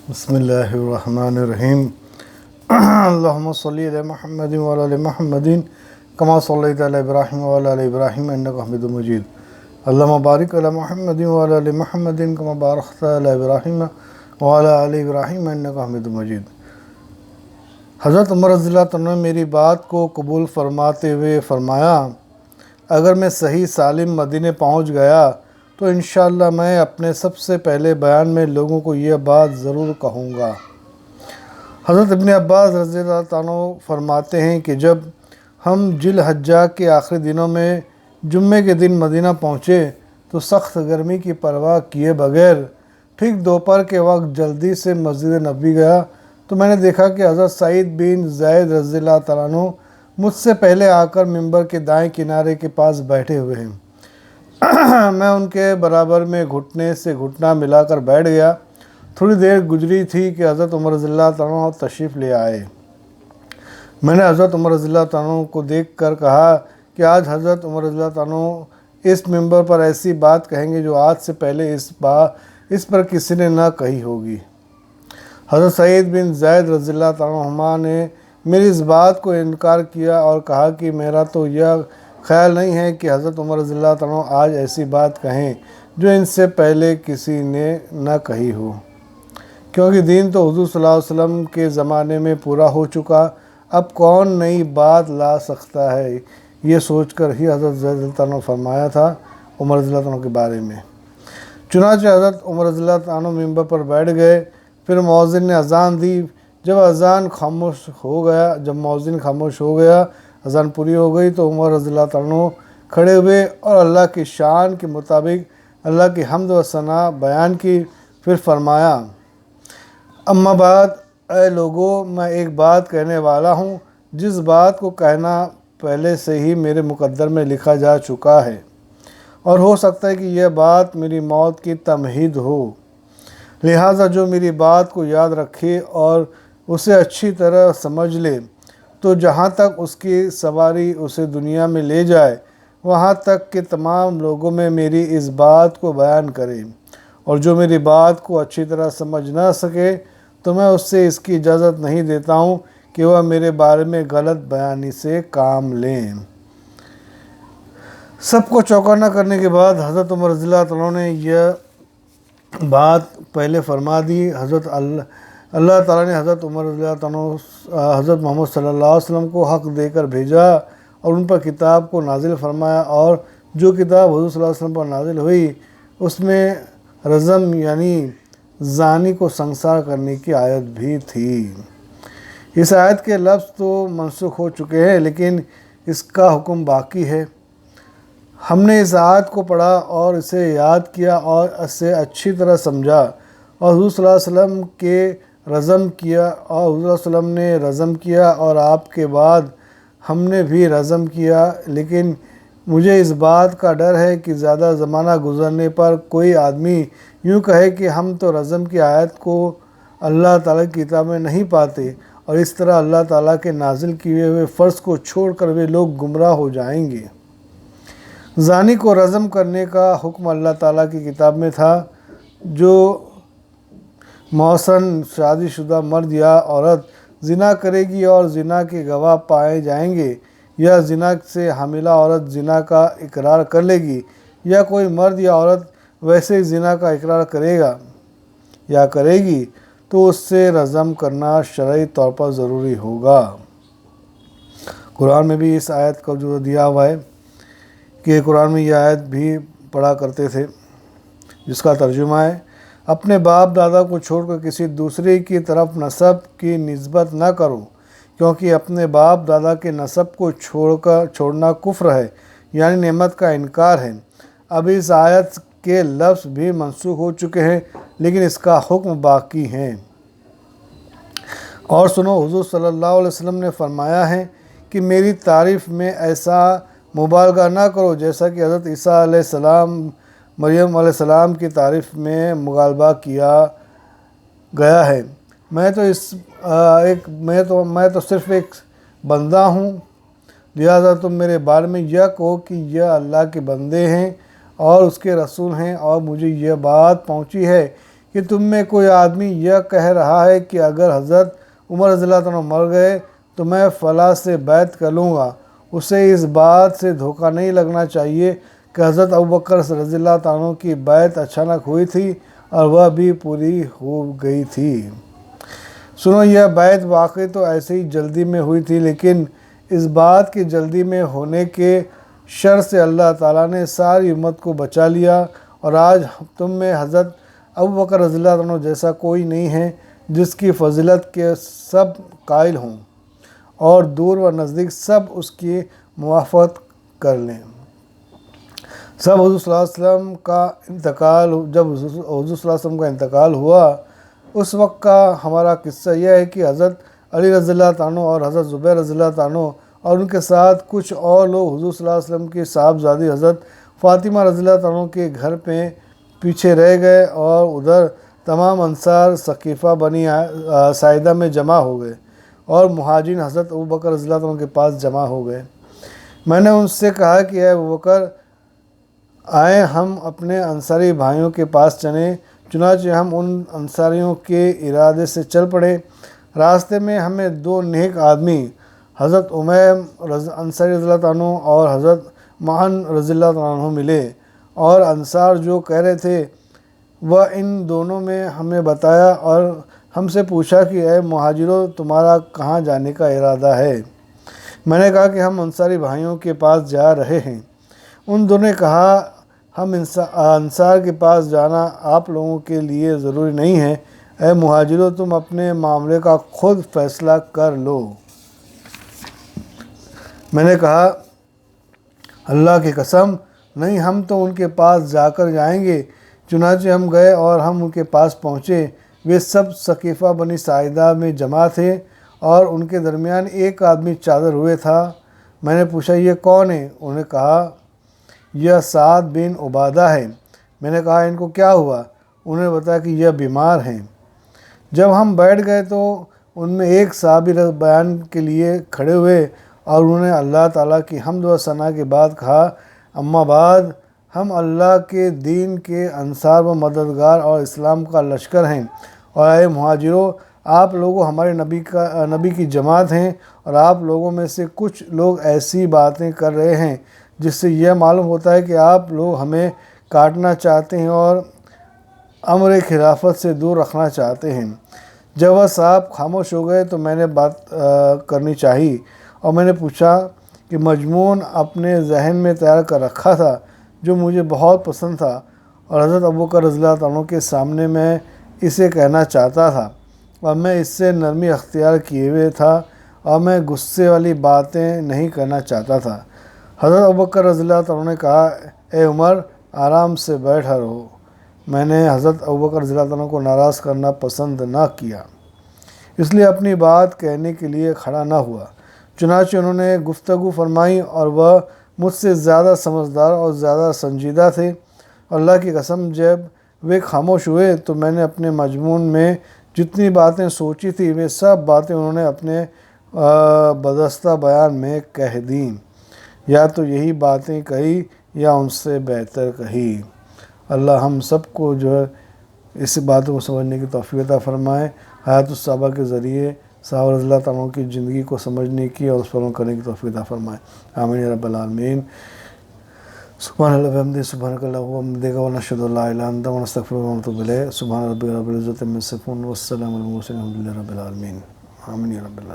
بسم اللہ الرحمن الرحیم اللہم صلی علی محمد وعلی آل محمد کما صلیت علی ابراہیم وعلی آل ابراہیم انک حمید مجید اللہم بارک علی محمد وعلی آل محمد کما بارکت علی ابراہیم وعلی آل ابراہیم انک حمید مجید۔ حضرت عمر رضی اللہ عنہ نے میری بات کو قبول فرماتے ہوئے فرمایا، اگر میں صحیح سالم مدینے پہنچ گیا تو انشاءاللہ میں اپنے سب سے پہلے بیان میں لوگوں کو یہ بات ضرور کہوں گا۔ حضرت ابن عباس رضی اللہ عنہ فرماتے ہیں کہ جب ہم ذی الحجہ کے آخری دنوں میں جمعے کے دن مدینہ پہنچے تو سخت گرمی کی پرواہ کیے بغیر ٹھیک دوپہر کے وقت جلدی سے مسجد نبوی گیا تو میں نے دیکھا کہ حضرت سعید بن زید رضی اللہ عنہ مجھ سے پہلے آ کر ممبر کے دائیں کنارے کے پاس بیٹھے ہوئے ہیں۔ میں ان کے برابر میں گھٹنے سے گھٹنا ملا کر بیٹھ گیا۔ تھوڑی دیر گزری تھی کہ حضرت عمر رضی اللہ عنہ تشریف لے آئے۔ میں نے حضرت عمر رضی اللہ عنہ کو دیکھ کر کہا کہ آج حضرت عمر رضی اللہ عنہ اس ممبر پر ایسی بات کہیں گے جو آج سے پہلے اس پر کسی نے نہ کہی ہوگی۔ حضرت سعید بن زید رضی اللہ عنہ نے میری اس بات کو انکار کیا اور کہا کہ میرا تو یہ خیال نہیں ہے کہ حضرت عمر رضی اللہ عنہ آج ایسی بات کہیں جو ان سے پہلے کسی نے نہ کہی ہو، کیونکہ دین تو حضور صلی اللہ علیہ وسلم کے زمانے میں پورا ہو چکا، اب کون نئی بات لا سکتا ہے۔ یہ سوچ کر ہی حضرت زید رضی اللہ عنہ فرمایا تھا عمر رضی اللہ عنہ کے بارے میں۔ چنانچہ حضرت عمر رضی اللہ عنہ ممبر پر بیٹھ گئے، پھر مؤذن نے اذان دی۔ جب مؤذن خاموش ہو گیا، اذان پوری ہو گئی تو عمر رضی اللہ عنہ کھڑے ہوئے اور اللہ کی شان کے مطابق اللہ کی حمد و ثنا بیان کی، پھر فرمایا، اما بعد اے لوگو، میں ایک بات کہنے والا ہوں جس بات کو کہنا پہلے سے ہی میرے مقدر میں لکھا جا چکا ہے، اور ہو سکتا ہے کہ یہ بات میری موت کی تمہید ہو، لہٰذا جو میری بات کو یاد رکھے اور اسے اچھی طرح سمجھ لے تو جہاں تک اس کی سواری اسے دنیا میں لے جائے وہاں تک کہ تمام لوگوں میں میری اس بات کو بیان کرے، اور جو میری بات کو اچھی طرح سمجھ نہ سکے تو میں اس سے اس کی اجازت نہیں دیتا ہوں کہ وہ میرے بارے میں غلط بیانی سے کام لیں۔ سب کو چوکنا کرنے کے بعد حضرت عمر رضی اللہ عنہ نے یہ بات پہلے فرما دی۔ اللہ تعالیٰ نے حضرت عمر رضی اللہ عنہ حضرت محمد صلی اللہ علیہ وسلم کو حق دے کر بھیجا اور ان پر کتاب کو نازل فرمایا، اور جو کتاب حضور صلی اللہ علیہ وسلم پر نازل ہوئی اس میں رجم یعنی زانی کو سنسار کرنے کی آیت بھی تھی۔ اس آیت کے لفظ تو منسوخ ہو چکے ہیں لیکن اس کا حکم باقی ہے۔ ہم نے اس آیت کو پڑھا اور اسے یاد کیا اور اسے اچھی طرح سمجھا، اور حضور صلی اللہ علیہ وسلم کے رجم کیا، اور حضور صلی اللہ علیہ وسلم نے رجم کیا اور آپ کے بعد ہم نے بھی رجم کیا، لیکن مجھے اس بات کا ڈر ہے کہ زیادہ زمانہ گزرنے پر کوئی آدمی یوں کہے کہ ہم تو رجم کی آیت کو اللہ تعالیٰ کی کتاب میں نہیں پاتے، اور اس طرح اللہ تعالیٰ کے نازل کیے ہوئے فرض کو چھوڑ کر وہ لوگ گمراہ ہو جائیں گے۔ زانی کو رجم کرنے کا حکم اللہ تعالیٰ کی کتاب میں تھا۔ جو محصن شادی شدہ مرد یا عورت زنا کرے گی اور زنا کے گواہ پائے جائیں گے، یا زنا سے حاملہ عورت زنا کا اقرار کر لے گی، یا کوئی مرد یا عورت ویسے ہی زنا کا اقرار کرے گا یا کرے گی تو اس سے رجم کرنا شرعی طور پر ضروری ہوگا۔ قرآن میں بھی اس آیت کا جو دیا ہوا ہے کہ قرآن میں یہ آیت بھی پڑھا کرتے تھے جس کا ترجمہ ہے، اپنے باپ دادا کو چھوڑ کر کسی دوسرے کی طرف نسب کی نسبت نہ کرو، کیونکہ اپنے باپ دادا کے نسب کو چھوڑنا کفر ہے، یعنی نعمت کا انکار ہے۔ اب اس آیت کے لفظ بھی منسوخ ہو چکے ہیں لیکن اس کا حکم باقی ہے۔ اور سنو، حضور صلی اللہ علیہ وسلم نے فرمایا ہے کہ میری تعریف میں ایسا مبالغہ نہ کرو جیسا کہ حضرت عیسیٰ علیہ السلام مریم علیہ السلام کی تعریف میں مغالبہ کیا گیا ہے۔ میں تو صرف ایک بندہ ہوں، لہٰذا تم میرے بارے میں یہ کہو کہ یہ اللہ کے بندے ہیں اور اس کے رسول ہیں، اور مجھے یہ بات پہنچی ہے کہ تم میں کوئی آدمی یہ کہہ رہا ہے کہ اگر حضرت عمر رضی اللہ عنہ مر گئے تو میں فلاں سے بیعت کر لوں گا، اسے اس بات سے دھوکہ نہیں لگنا چاہیے کہ حضرت ابوبکر رضی اللہ عنہ کی بیعت اچانک ہوئی تھی اور وہ بھی پوری ہو گئی تھی۔ سنو، یہ بیعت واقعی تو ایسے ہی جلدی میں ہوئی تھی، لیکن اس بات کی جلدی میں ہونے کے شر سے اللہ تعالیٰ نے ساری امت کو بچا لیا، اور آج تم میں حضرت ابوبکر رضی اللہ عنہ جیسا کوئی نہیں ہے جس کی فضیلت کے سب قائل ہوں اور دور و نزدیک سب اس کی موافقت کر لیں۔ جب حضور صلی اللہ علیہ وسلم کا انتقال ہوا، اس وقت کا ہمارا قصہ یہ ہے کہ حضرت علی رضی اللہ عنہ اور حضرت زبیر رضی اللہ عنہ اور ان کے ساتھ کچھ اور لوگ حضور صلی اللہ علیہ وسلم کی صاحبزادی حضرت فاطمہ رضی اللہ عنہ کے گھر پہ پیچھے رہ گئے، اور ادھر تمام انصار ثقیفہ بنی ساعدہ میں جمع ہو گئے اور مہاجرین حضرت ابوبکر رضی اللہ عنہ کے پاس جمع ہو گئے۔ میں نے ان سے کہا کہ اے ابوبکر، آئیں ہم اپنے انصاری بھائیوں کے پاس چلیں۔ چنانچہ ہم ان انصاریوں کے ارادے سے چل پڑے۔ راستے میں ہمیں دو نیک آدمی حضرت امیم انصاری رضی اللہ عنہ اور حضرت معن رضی اللہ عنہ ملے، اور انصار جو کہہ رہے تھے وہ ان دونوں میں ہمیں بتایا اور ہم سے پوچھا کہ اے مہاجروں، تمہارا کہاں جانے کا ارادہ ہے؟ میں نے کہا کہ ہم انصاری بھائیوں کے پاس جا رہے ہیں۔ ان دونوں نے کہا، ہم انصار کے پاس جانا آپ لوگوں کے لیے ضروری نہیں ہے، اے مہاجروں، تم اپنے معاملے کا خود فیصلہ کر لو۔ میں نے کہا، اللہ کی قسم نہیں، ہم تو ان کے پاس جا کر جائیں گے۔ چنانچہ ہم گئے اور ہم ان کے پاس پہنچے۔ وہ سب ثقیفہ بنی ساعدہ میں جمع تھے اور ان کے درمیان ایک آدمی چادر ہوئے تھا۔ میں نے پوچھا، یہ کون ہے؟ انہوں نے کہا، یہ سعد بن عبادہ ہے۔ میں نے کہا، ان کو کیا ہوا؟ انہوں نے بتایا کہ یہ بیمار ہیں۔ جب ہم بیٹھ گئے تو ان میں ایک صحابی بیان کے لیے کھڑے ہوئے اور انہوں نے اللہ تعالیٰ کی حمد و ثنا کے بعد کہا، اما بعد، ہم اللہ کے دین کے انصار و مددگار اور اسلام کا لشکر ہیں، اور اے مہاجروں، آپ لوگوں ہمارے نبی کی جماعت ہیں، اور آپ لوگوں میں سے کچھ لوگ ایسی باتیں کر رہے ہیں جس سے یہ معلوم ہوتا ہے کہ آپ لوگ ہمیں کاٹنا چاہتے ہیں اور امر خلافت سے دور رکھنا چاہتے ہیں۔ جب وہ صاحب خاموش ہو گئے تو میں نے بات کرنی چاہی، اور میں نے پوچھا کہ مضمون اپنے ذہن میں تیار کر رکھا تھا جو مجھے بہت پسند تھا، اور حضرت ابوبکر رضی اللہ عنہ کے سامنے میں اسے کہنا چاہتا تھا، اور میں اس سے نرمی اختیار کیے ہوئے تھا اور میں غصے والی باتیں نہیں کرنا چاہتا تھا۔ حضرت ابوبکر رضی اللہ عنہ نے کہا، اے عمر، آرام سے بیٹھا رہو۔ میں نے حضرت ابوبکر رضی اللہ عنہ کو ناراض کرنا پسند نہ کیا، اس لیے اپنی بات کہنے کے لیے کھڑا نہ ہوا۔ چنانچہ انہوں نے گفتگو فرمائی اور وہ مجھ سے زیادہ سمجھدار اور زیادہ سنجیدہ تھے۔ اللہ کی قسم، جب وہ خاموش ہوئے تو میں نے اپنے مضمون میں جتنی باتیں سوچی تھی وہ سب باتیں انہوں نے اپنے بدستہ بیان میں کہہ دیں، یا تو یہی باتیں کہی یا ان سے بہتر کہی۔ اللہ ہم سب کو جو ہے اس باتوں کو سمجھنے کی توفیق عطا فرمائے، حیات الصحابہ کے ذریعے صحابہ رضی اللہ عنہ کی زندگی کو سمجھنے کی اور اس پر عمل کرنے کی توفیق عطا فرمائے، آمین یا رب العالمین۔ سبحان اللہ وبحمدہ، سبحانک اللہم وبحمدک، ونشہد ان لا الہ الا انت، ونستغفرک ونتوب الیک۔ سبحان ربک رب العزۃ عما یصفون، والسلام علی المرسلین، والحمد للہ رب العالمین، آمین یا رب العالمین۔